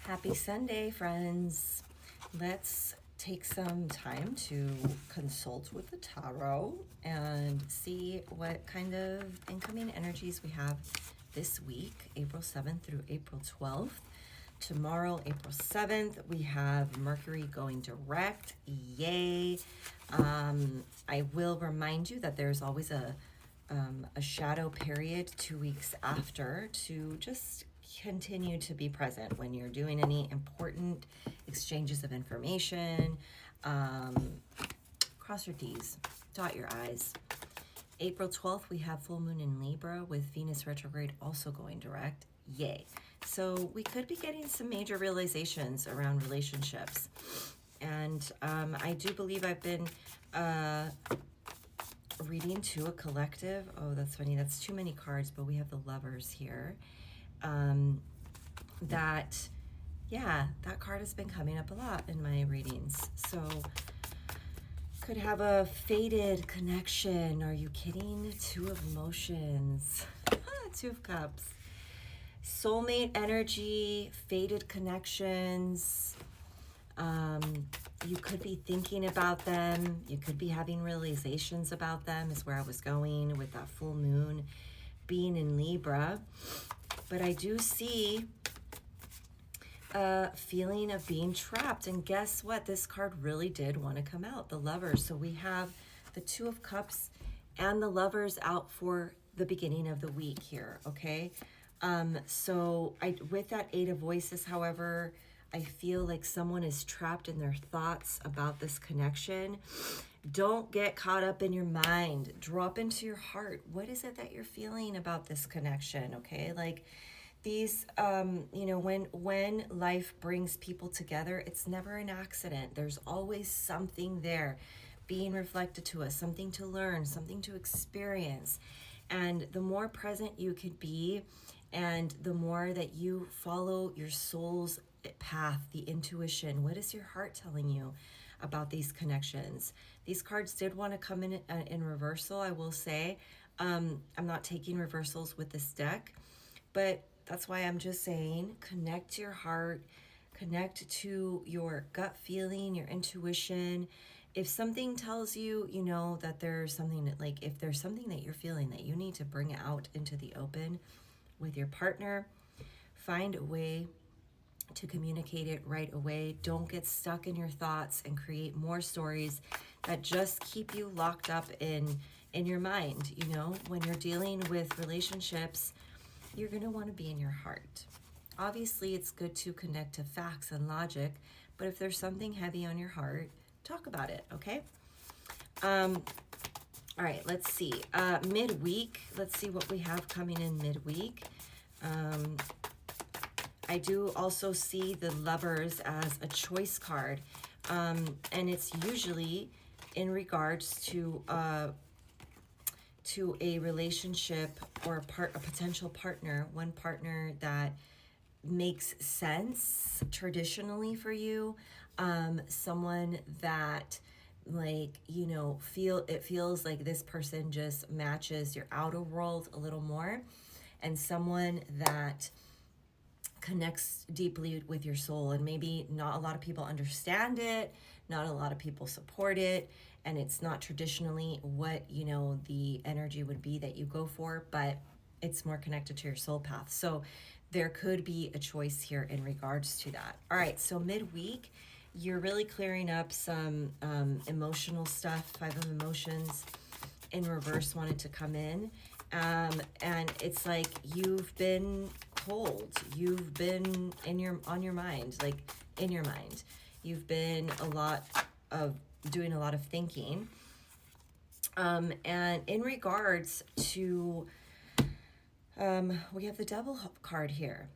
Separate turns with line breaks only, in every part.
Happy Sunday, friends. Let's take some time to consult with the tarot and see what kind of incoming energies we have this week, April 7th through April 12th. Tomorrow, April 7th, we have Mercury going direct. Yay. I will remind you that there's always a shadow period 2 weeks after to just continue to be present when you're doing any important exchanges of information. Cross your T's, dot your I's. April 12th, we have full moon in Libra with Venus retrograde also going direct. Yay. So we could be getting some major realizations around relationships. And I do believe I've been reading to a collective. Oh, that's funny. That's too many cards, but we have the Lovers here. That card has been coming up a lot in my readings. So could have a faded connection. Are you kidding? Two of emotions. Two of Cups. Soulmate energy, faded connections. You could be thinking about them. You could be having realizations about them is where I was going with that full moon being in Libra. But I do see a feeling of being trapped. And guess what? This card really did want to come out, the Lovers. So we have the Two of Cups and the Lovers out for the beginning of the week here, okay? So with that Eight of Voices, however, I feel like someone is trapped in their thoughts about this connection. Don't get caught up in your mind. Drop into your heart. What is it that you're feeling about this connection, okay? Like these, when life brings people together, it's never an accident. There's always something there being reflected to us, something to learn, something to experience. And the more present you could be, and the more that you follow your soul's path, the intuition, what is your heart telling you about these connections? These cards did want to come in reversal, I will say. I'm not taking reversals with this deck, but that's why I'm just saying connect to your heart, connect to your gut feeling, your intuition. If something tells you, that there's something that, like, if there's something that you're feeling that you need to bring out into the open with your partner, find a way to communicate it right away. Don't get stuck in your thoughts and create more stories that just keep you locked up in your mind. When you're dealing with relationships, you're going to want to be in your heart. Obviously, it's good to connect to facts and logic, but if there's something heavy on your heart, talk about it, okay? All right, let's see. Midweek, let's see what we have coming in midweek. I do also see the Lovers as a choice card, and it's usually in regards to a relationship or a potential partner, one partner that makes sense traditionally for you, someone that feels like this person just matches your outer world a little more, and someone that connects deeply with your soul. And maybe not a lot of people understand it, not a lot of people support it, and it's not traditionally what the energy would be that you go for, but it's more connected to your soul path. So there could be a choice here in regards to that. All right, so midweek, you're really clearing up some emotional stuff. Five of Emotions in reverse wanted to come in. And it's like you've been cold. You've been on your mind, like in your mind. You've been doing a lot of thinking. And in regards to, we have the Devil card here.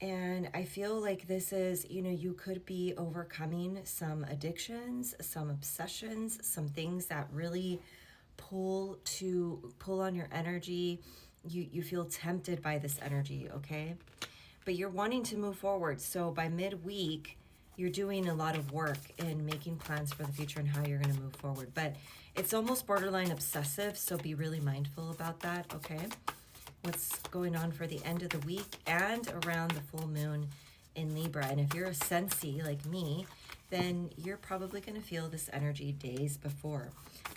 And I feel like this is, you could be overcoming some addictions, some obsessions, some things that really pull on your energy. You feel tempted by this energy, okay? But you're wanting to move forward. So by midweek, you're doing a lot of work in making plans for the future and how you're going to move forward. But it's almost borderline obsessive, so be really mindful about that, okay? What's going on for the end of the week and around the full moon in Libra. And if you're a sensei like me, then you're probably going to feel this energy days before.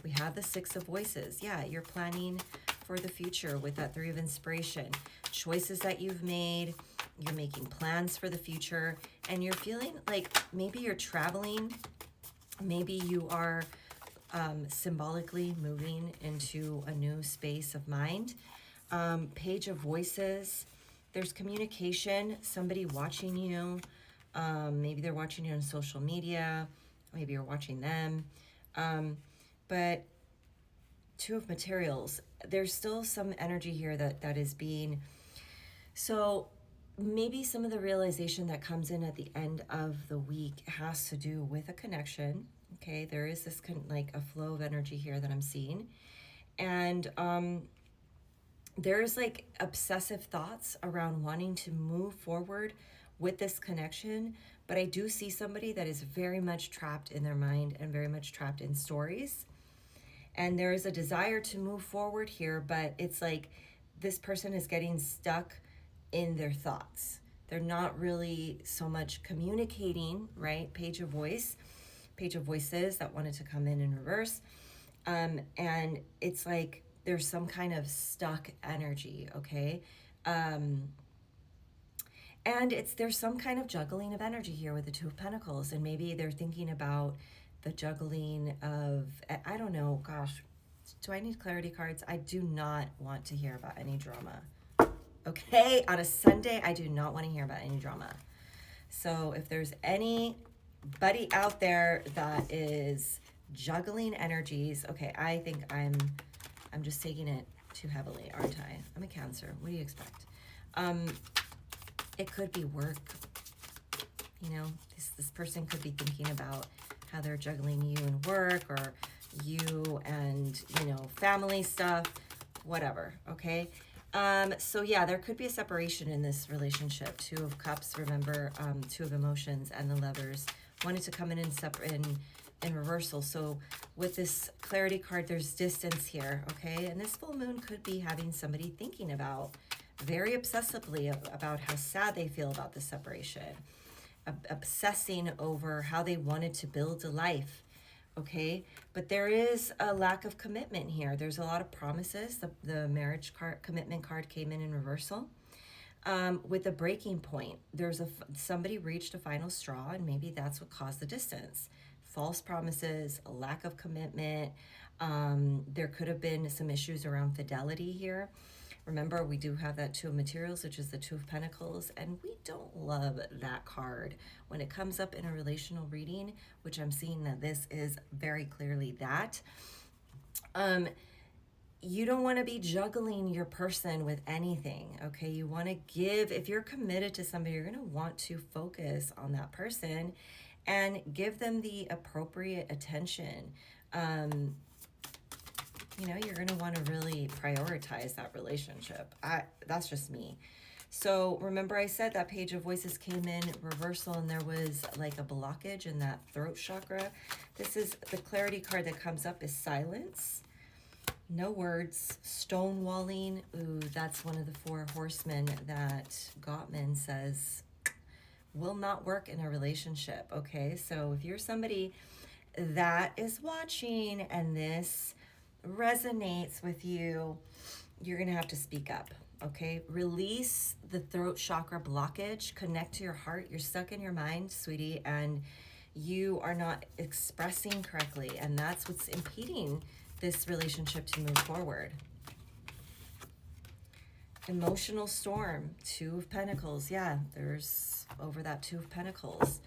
We have the Six of Voices. Yeah, you're planning for the future with that Three of Inspiration. Choices that you've made, you're making plans for the future, and you're feeling like maybe you're traveling, maybe you are symbolically moving into a new space of mind. Page of Voices, there's communication, somebody watching you. Maybe they're watching you on social media, maybe you're watching them. But Two of Materials, there's still some energy here that is being, so maybe some of the realization that comes in at the end of the week has to do with a connection. Okay, there is this like a flow of energy here that I'm seeing. And there's like obsessive thoughts around wanting to move forward with this connection, but I do see somebody that is very much trapped in their mind and very much trapped in stories. And there is a desire to move forward here, but it's like this person is getting stuck in their thoughts. They're not really so much communicating, right? Page of Voices that wanted to come in reverse. And it's like there's some kind of stuck energy, okay? And there's some kind of juggling of energy here with the Two of Pentacles, and maybe they're thinking about the juggling of, I don't know, gosh, do I need clarity cards? I do not want to hear about any drama. Okay, on a Sunday, I do not want to hear about any drama. So if there's anybody out there that is juggling energies, okay, I think I'm just taking it too heavily, aren't I? I'm a Cancer. What do you expect? It could be work. You know, this person could be thinking about how they're juggling you and work, or you and, you know, family stuff, whatever, okay? So yeah, there could be a separation in this relationship. Two of Cups, remember, Two of Emotions, and the Lovers wanted to come in in reversal. So with this clarity card, there's distance here, okay? And this full moon could be having somebody thinking about very obsessively about how sad they feel about the separation, obsessing over how they wanted to build a life, okay? But there is a lack of commitment here. There's a lot of promises. The marriage card, commitment card came in reversal. With a breaking point, somebody reached a final straw, and maybe that's what caused the distance. False promises, a lack of commitment. There could have been some issues around fidelity here. Remember, we do have that Two of Materials, which is the Two of Pentacles, and we don't love that card when it comes up in a relational reading, which I'm seeing that this is very clearly that. You don't want to be juggling your person with anything, okay? You want to give, if you're committed to somebody, you're going to want to focus on that person and give them the appropriate attention. You know, you're going to want to really prioritize that relationship. That's just me. So remember I said that Page of Voices came in reversal, and there was like a blockage in that throat chakra. This is the clarity card that comes up is silence. No words. Stonewalling. Ooh, that's one of the four horsemen that Gottman says will not work in a relationship, okay? So if you're somebody that is watching and this resonates with you, you're gonna have to speak up, okay? Release the throat chakra blockage, connect to your heart. You're stuck in your mind, sweetie, and you are not expressing correctly, and that's what's impeding this relationship to move forward. Emotional storm, Two of Pentacles. Yeah, there's over that Two of Pentacles.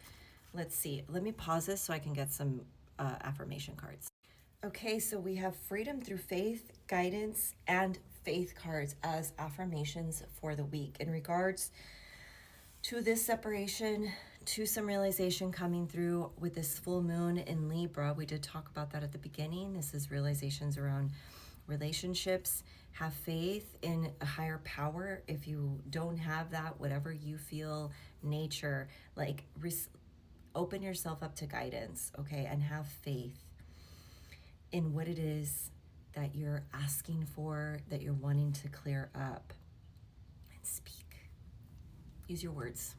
Let's see, let me pause this so I can get some affirmation cards. Okay, so we have freedom through faith, guidance, and faith cards as affirmations for the week. In regards to this separation, to some realization coming through with this full moon in Libra, we did talk about that at the beginning. This is realizations around relationships. Have faith in a higher power. If you don't have that, whatever you feel, nature, like open yourself up to guidance, okay? And have faith in what it is that you're asking for, that you're wanting to clear up. And speak. Use your words.